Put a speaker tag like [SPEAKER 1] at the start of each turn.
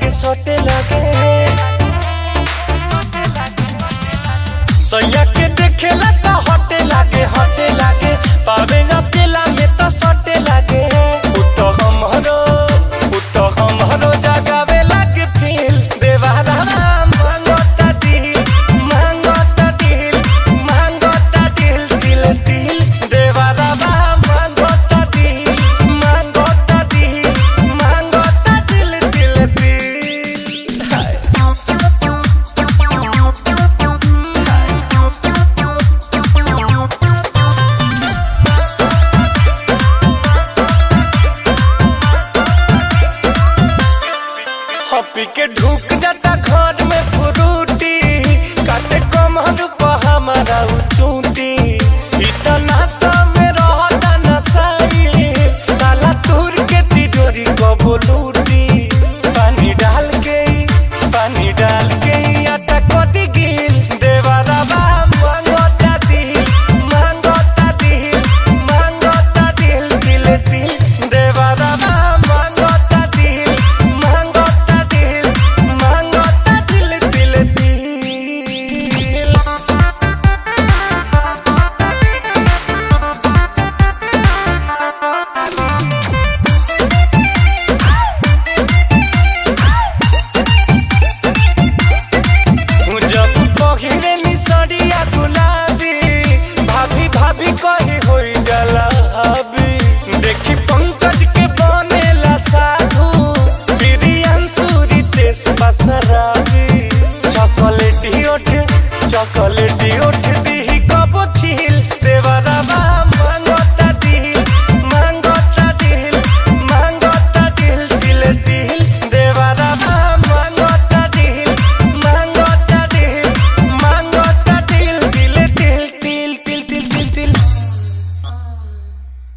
[SPEAKER 1] के सोटे लगे सैया के देखेला तो हटे लागे पावे ना केला में तो सोटे लागे हमरो जगावे लागे फील देवारा मांगता दिल दिल देवारा मांगता दिल हाय। हॉपी के ढूक जाता घर में फ्रूटी काटे कमर पर हमारा चूटी इतना समय रहता नसाई ताला तूर के तिजोरी को बोलूटी पानी डाल के आटा को गिल देवारा मांगता दिल दिल देवारा मांगता दिल भाभी कही होई जलाबी देखी पंकज के बनेला साधु प्रियांशु रितेश बसराबी चॉकलेटी